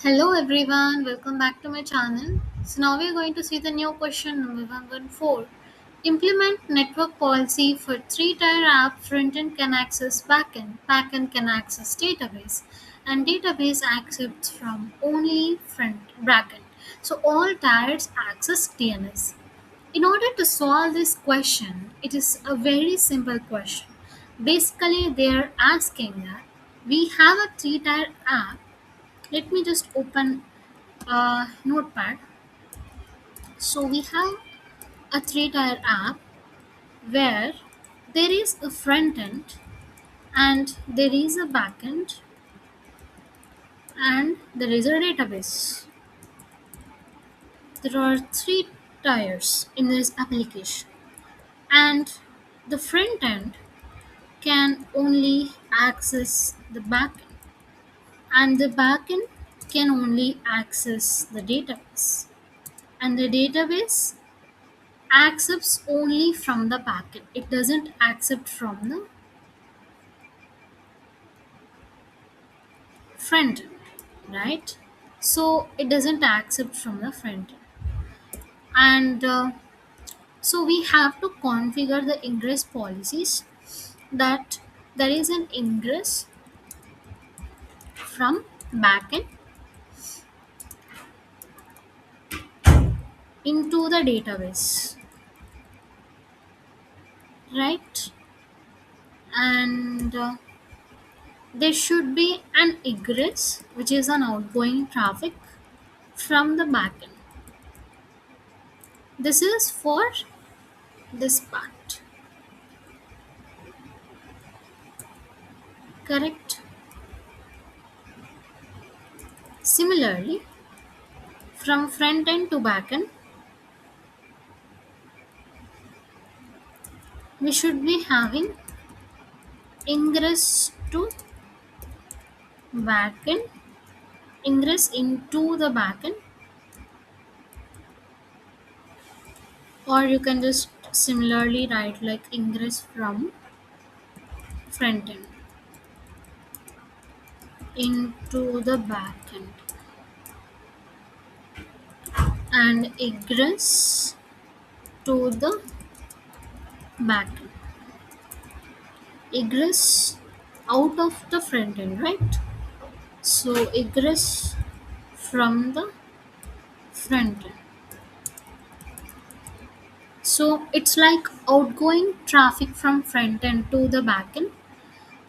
Hello everyone, welcome back to my channel. So now we are going to see the new question number 114. Implement network policy for three-tier app front-end can access backend can access database, and database accepts from only front backend. So all tiers access DNS. In order to solve this question, it is a very simple question. Basically, they are asking that we have a three-tier app. Let me just open notepad. So we have a three-tier app where there is a front end and there is a back end and there is a database. There are three tiers in this application, and the front end can only access the back end, and the back end can only access the database, and the database accepts only from the backend. It doesn't accept from the front end, right? So it doesn't accept from the front end. And so we have to configure the ingress policies that there is an ingress from backend into the database, right? And there should be an egress, which is an outgoing traffic from the backend. This is for this part, correct? Similarly, from front end to back end, we should be having ingress to back end, ingress into the back end, or you can just similarly write like ingress from front end into the back end and egress to the back end, egress out of the front end, right? So egress from the front end. So it's like outgoing traffic from front end to the back end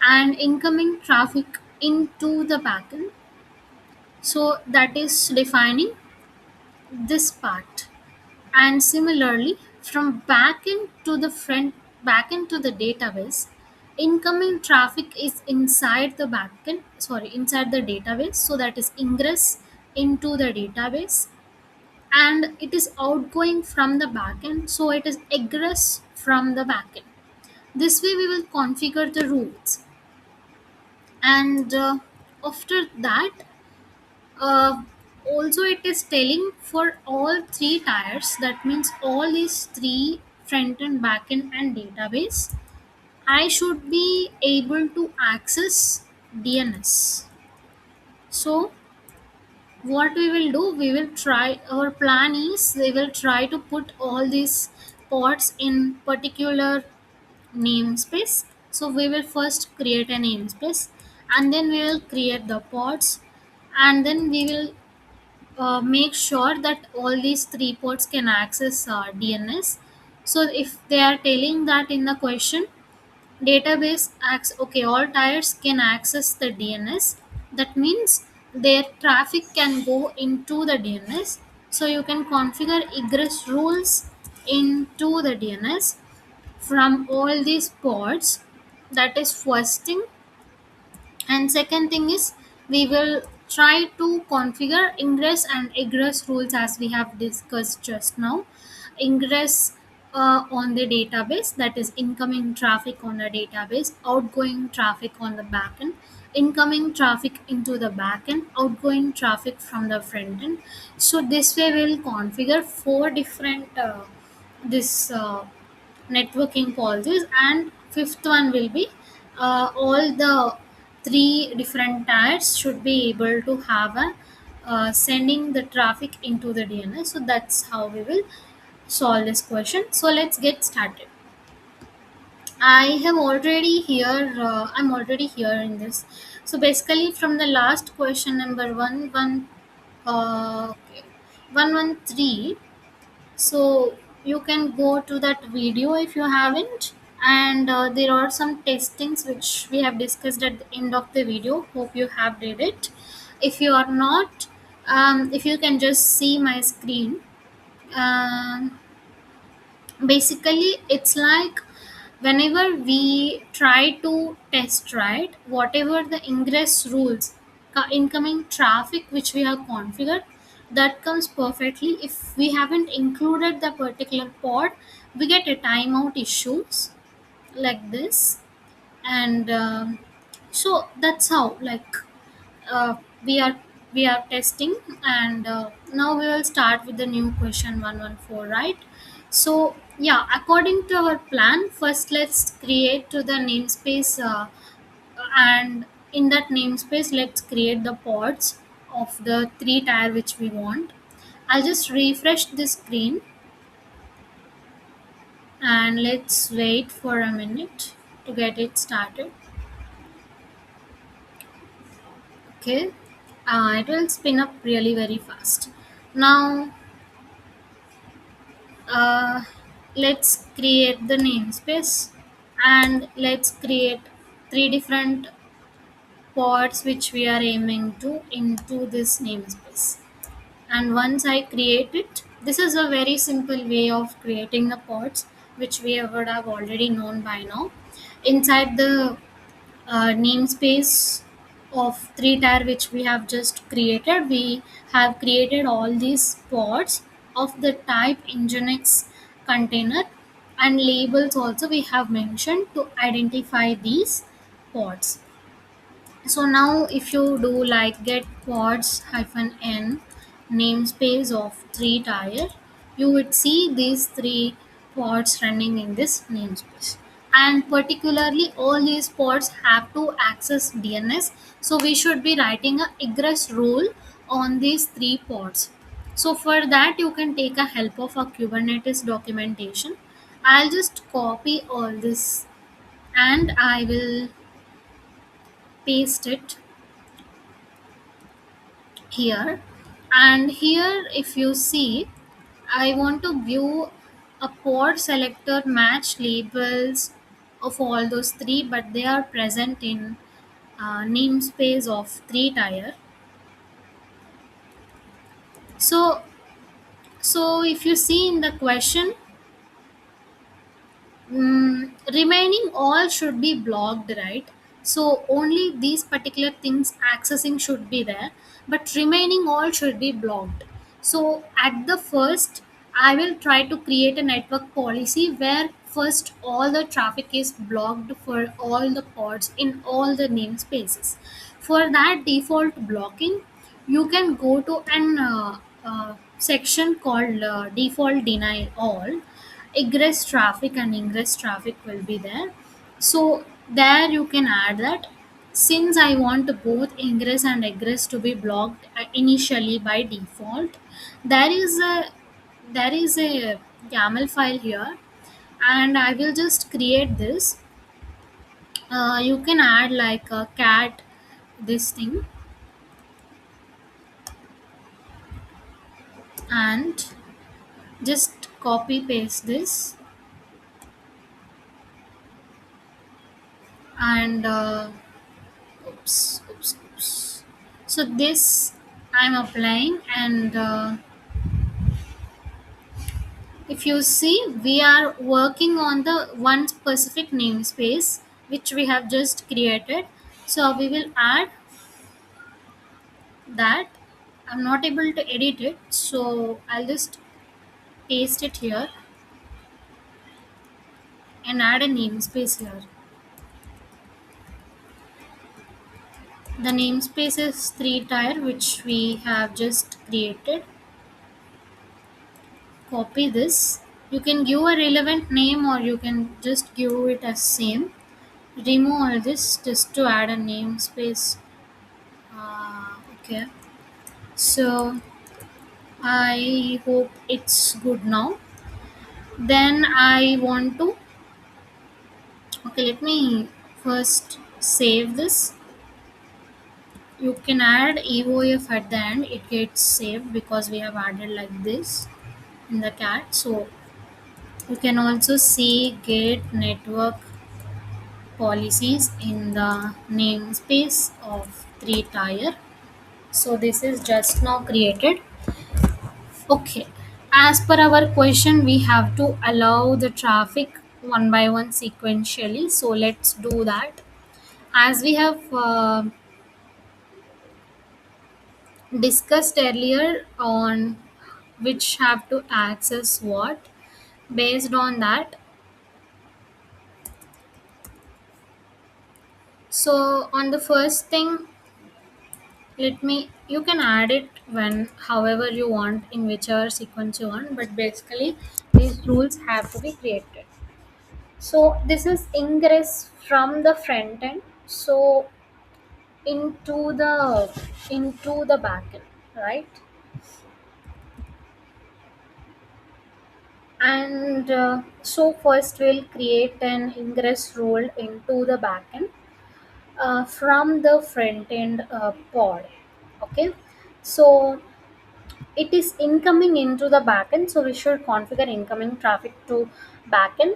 and incoming traffic into the back end. So that is defining this part. And similarly, from back end to the front back end to the database, incoming traffic is inside the backend, sorry, inside the database. So that is ingress into the database, and it is outgoing from the backend, so it is egress from the backend. This way we will configure the rules, and after that, uh, also it is telling for all three tiers, that means all these three, front end, backend and database, I should be able to access DNS. So what we will do, we will try, our plan is we will try to put all these pods in particular namespace. So we will first create a namespace, and then we will create the pods, and then we will make sure that all these three pods can access DNS. So if they are telling that in the question, database acts, okay, all tiers can access the DNS, that means their traffic can go into the DNS. So you can configure egress rules into the DNS from all these pods. That is first thing. And second thing is, we will try to configure ingress and egress rules as we have discussed just now. Ingress on the database, that is incoming traffic on the database, outgoing traffic on the backend, incoming traffic into the backend, outgoing traffic from the front end. So this way we will configure four different this networking policies, and fifth one will be all the three different tiers should be able to have a sending the traffic into the DNS. So that's how we will solve this question. So let's get started. I have already here. I'm already here in this. So basically, from the last question number okay, 113. So you can go to that video if you haven't, and there are some testings which we have discussed at the end of the video. Hope you have did it. If you are not, if you can just see my screen. Um, Basically, it's like whenever we try to test, right, whatever the ingress rules, incoming traffic which we have configured, that comes perfectly. If we haven't included the particular pod, we get a timeout issues like this. And so that's how, like, uh, we are we are testing. And now we will start with the new question 114, right? So yeah, according to our plan, first let's create to the namespace, and in that namespace let's create the pods of the three tier which we want. I'll just refresh the screen, and let's wait for a minute to get it started. Okay, it will spin up really very fast. Now uh, let's create the namespace, and let's create three different pods which we are aiming to into this namespace. And once I create it, this is a very simple way of creating the pods which we would have already known by now. Inside the namespace of three tier which we have just created, we have created all these pods of the type nginx container, and labels also we have mentioned to identify these pods. So now if you do like get pods hyphen n namespace of three tier, you would see these three pods running in this namespace. And particularly all these pods have to access DNS. So we should be writing a egress rule on these three pods. So for that you can take a help of a Kubernetes documentation. I'll just copy all this, and I will paste it here. And here if you see, I want to view a pod selector match labels of all those three, but they are present in namespace of three tier. So so if you see in the question, remaining all should be blocked, right? So only these particular things accessing should be there, but remaining all should be blocked. So at the first, I will try to create a network policy where first all the traffic is blocked for all the pods in all the namespaces. For that default blocking, you can go to an section called default deny all. Egress traffic and ingress traffic will be there. So there you can add that, since I want both ingress and egress to be blocked initially by default, there is a YAML file here, and I will just create this. You can add like a cat this thing, and just copy paste this. And oops. So this I'm applying. And if you see, we are working on the one specific namespace which we have just created. So we will add that. I'm not able to edit it, so I'll just paste it here and add a namespace here. The namespace is three tier which we have just created. Copy this. You can give a relevant name, or you can just give it as same. Remove all this just to add a namespace. Okay. So I hope it's good now. Then I want to, okay, let me first save this. You can add EOF at the end, it gets saved because we have added like this in the cat. So you can also see get network policies in the namespace of 3 tier. So this is just now created. Okay. As per our question, we have to allow the traffic one by one sequentially. So let's do that. As we have discussed earlier on which have to access what, based on that, so on the first thing, let me, you can add it when however you want, in whichever sequence you want, but basically these rules have to be created. So this is ingress from the front end, so into the backend, right? And so first we'll create an ingress rule into the backend from the front end pod. Okay, so it is incoming into the backend, so we should configure incoming traffic to backend.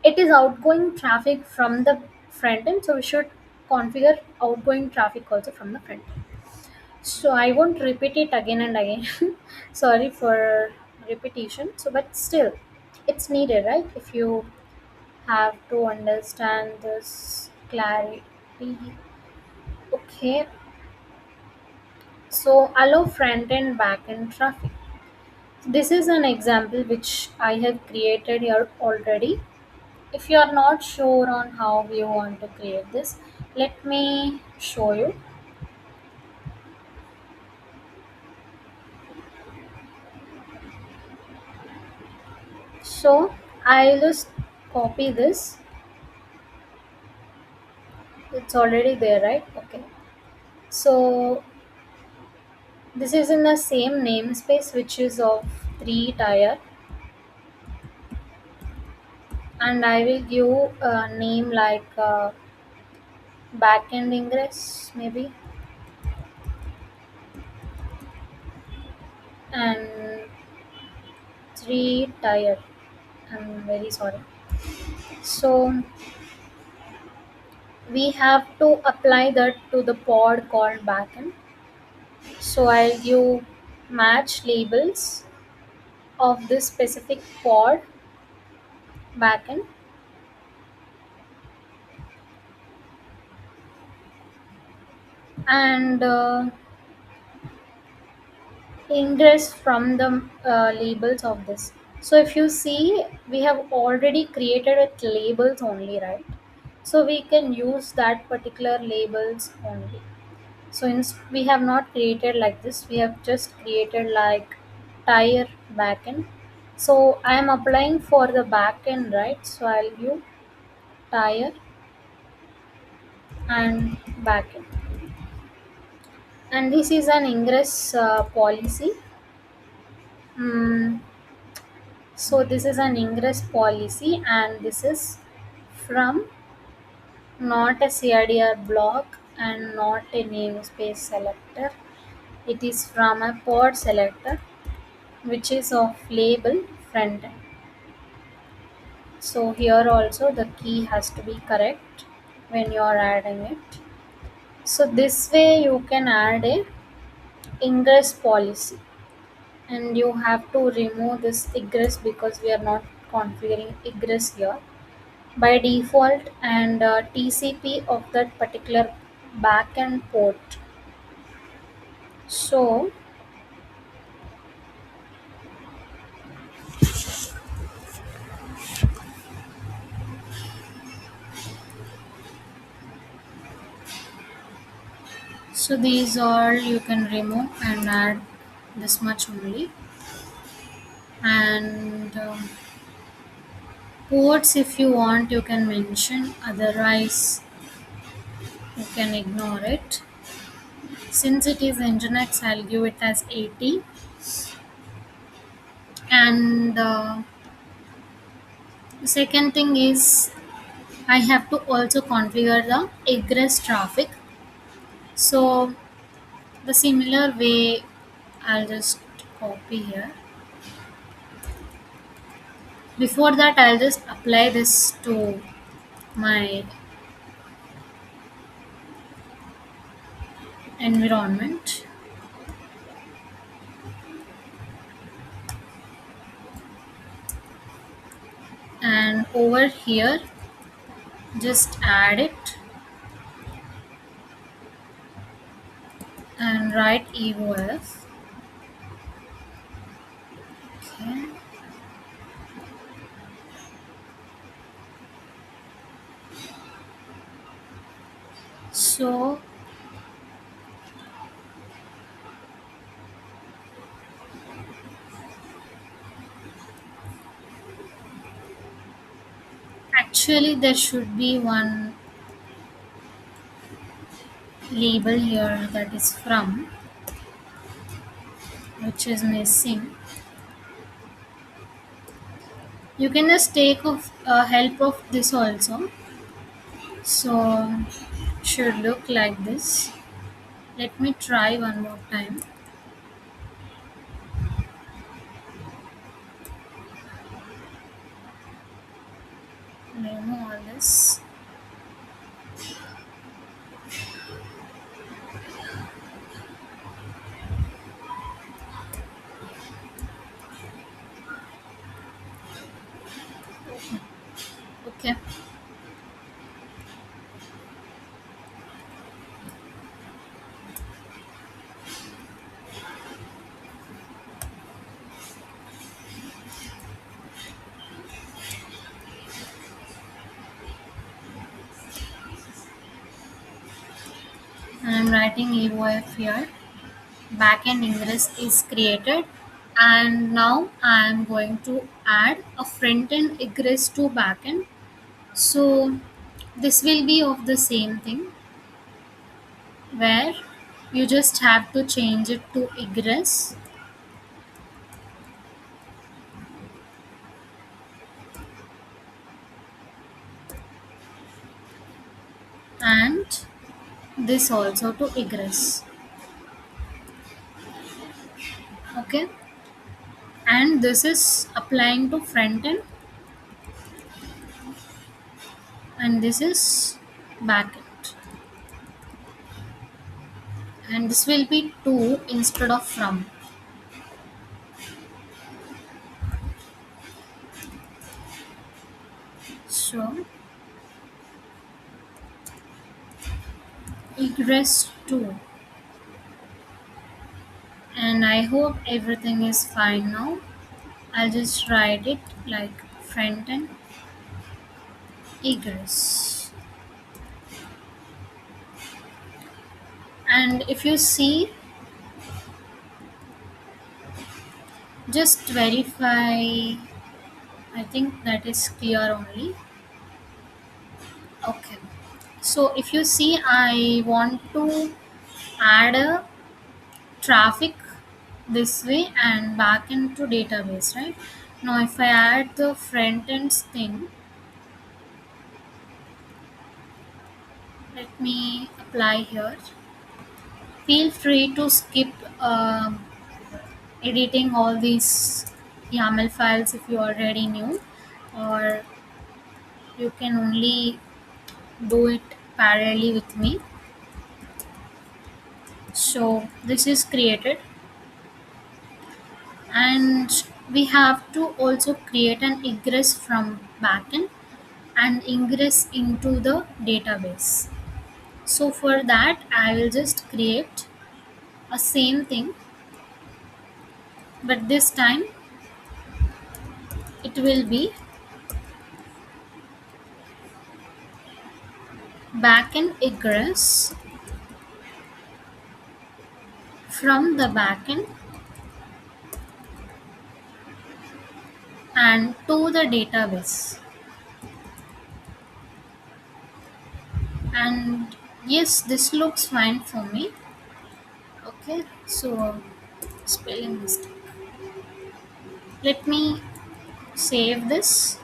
It is outgoing traffic from the front end, so we should configure outgoing traffic also from the front end. So I won't repeat it again and again. Sorry for repetition. So, but still, it's needed, right? If you have to understand this clarity. Okay. So allow front and back end traffic. This is an example which I have created here already. If you are not sure on how you want to create this, let me show you. So I'll just copy this. It's already there, right? Okay. So this is in the same namespace which is of 3 tier, and I will give a name like backend ingress maybe, and 3 tier. I'm very sorry. So we have to apply that to the pod called backend. So I'll give match labels of this specific pod backend, and ingress from the labels of this. So if you see, we have already created with labels only, right? So we can use that particular labels only. So we have not created like this, we have just created like tire backend. So I am applying for the backend, right? So I'll give tire and backend, and this is an ingress policy. Mm, so this is an ingress policy, and this is from not a CIDR block and not a namespace selector. It is from a pod selector which is of label front end. So here also the key has to be correct when you are adding it. So this way you can add a ingress policy, and you have to remove this egress because we are not configuring egress here by default, and TCP of that particular backend port. So these all you can remove and add this much only, and ports if you want you can mention, otherwise you can ignore it. Since it is Nginx, I'll give it as 80. And the second thing is I have to also configure the egress traffic. So the similar way, I'll just copy here. Before that, I'll just apply this to my environment. And over here, just add it and write evof. Okay. So actually, there should be one label here that is from, which is missing. You can just take of help of this also. So should look like this. Let me try one more time. Remove all this. Okay. I'm writing evof here. Backend ingress is created, and now I'm going to add a front end egress to backend. So this will be of the same thing where you just have to change it to egress, and this also to egress. Okay, and this is applying to front end, and this is back end, and this will be to instead of from. So egress to, and I hope everything is fine now. I'll just write it like front end egress. And if you see, just verify. I think that is clear only. Okay. So if you see, I want to add a traffic this way and back into database, right? Now if I add the front end thing, let me apply here. Feel free to skip editing all these YAML files if you already knew, or you can only do it parallelly with me. So this is created, and we have to also create an egress from backend and ingress into the database. So for that, I will just create a same thing, but this time it will be backend egress from the backend and to the database. And yes, this looks fine for me. Okay, so spelling mistake. Let me save this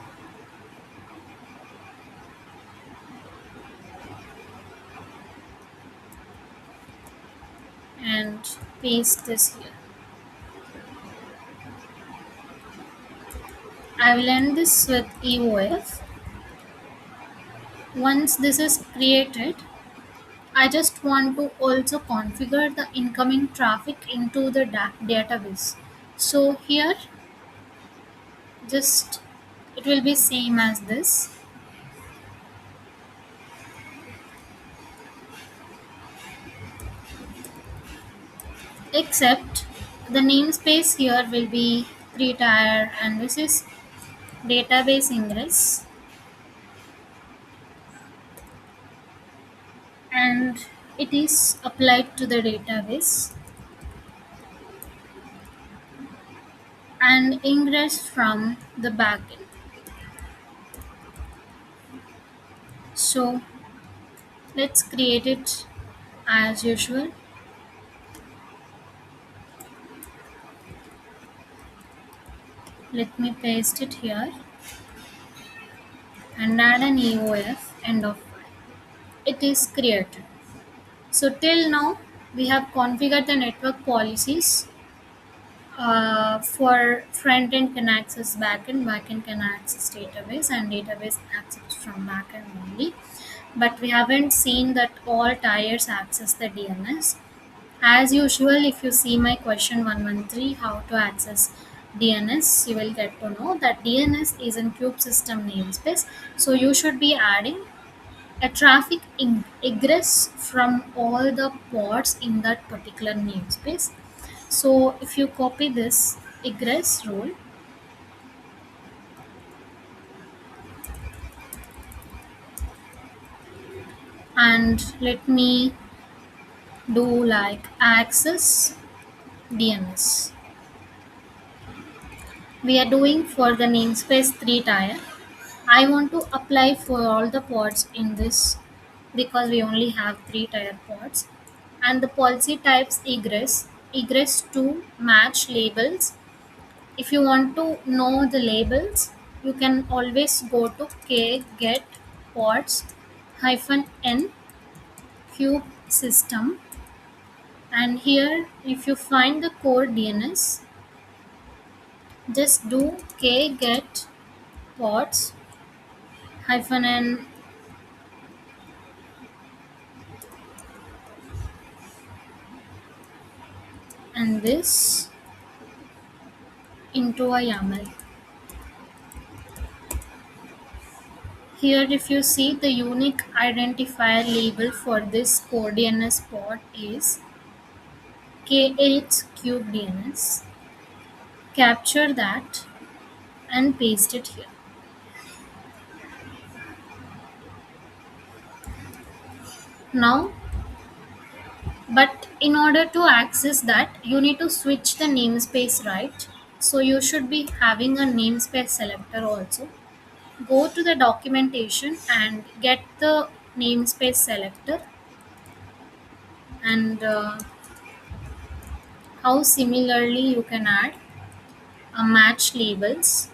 and paste this here. I will end this with EOF. Once this is created, I just want to also configure the incoming traffic into the database. So here, just it will be same as this, except the namespace here will be 3 tier, and this is database ingress, and it is applied to the database and ingress from the backend. So let's create it as usual. Let me paste it here and add an EOF end of file. It is created. So till now we have configured the network policies. For front end can access back end can access database, and database access from back end only. But we haven't seen that all tiers access the DNS. As usual, if you see my question 113, how to access DNS, you will get to know that DNS is in Cube system namespace. So you should be adding a traffic egress from all the ports in that particular namespace. So if you copy this egress rule and let me do like access DNS. We are doing for the namespace 3 tier. I want to apply for all the pods in this because we only have 3 tier pods. And the policy types egress to match labels. If you want to know the labels, you can always go to k get pods hyphen n cube system, and here if you find the core DNS, just do k get pods hyphen n and this into a YAML. Here if you see, the unique identifier label for this core DNS pod is K8 cube DNS. Capture that and paste it here. Now, but in order to access that, you need to switch the namespace, right? So you should be having a namespace selector also. Go to the documentation and get the namespace selector, and how similarly you can add a match labels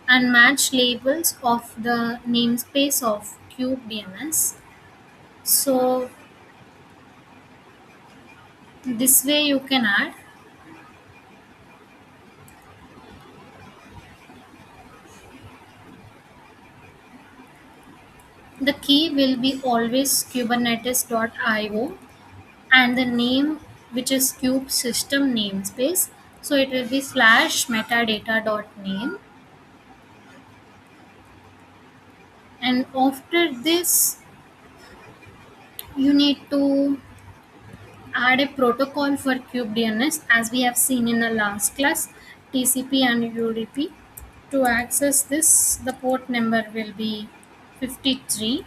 and match labels of the namespace of cube DNS. So this way you can add. The key will be always kubernetes.io and the name, which is cube system namespace. So it will be slash metadata.name, and after this you need to add a protocol for kubedns as we have seen in the last class, TCP and UDP. To access this, the port number will be 53.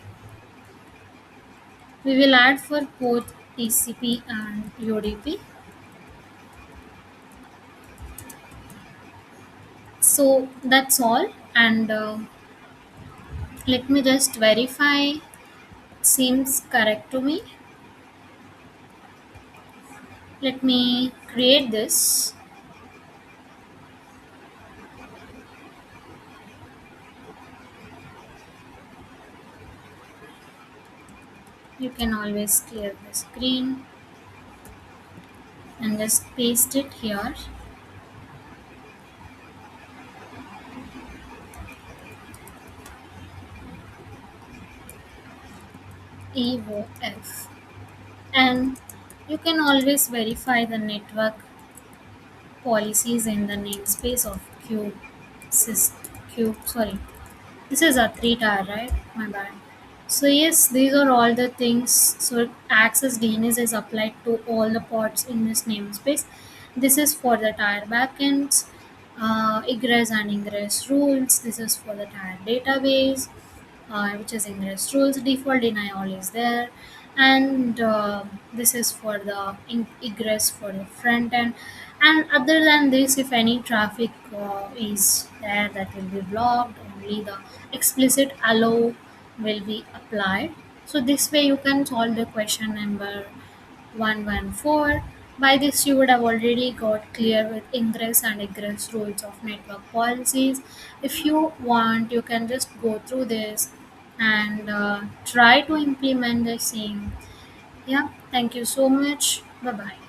We will add for both TCP and UDP. So that's all, and Let me just verify. Seems correct to me. Let me create this. You can always clear the screen and just paste it here. EOF. And you can always verify the network policies in the namespace of cube cube, sorry, this is a 3 tier, right? My bad. So yes, these are all the things. So access DNS is applied to all the ports in this namespace. This is for the tier backends, egress and ingress rules. This is for the tier database, which is ingress rules. Default deny all is there, and this is for the egress for the front end. And other than this, if any traffic is there, that will be blocked. Only the explicit allow will be applied. So this way you can solve the question number 114. By this, you would have already got clear with ingress and egress rules of network policies. If you want, you can just go through this and try to implement the same. Yeah, thank you so much. Bye bye.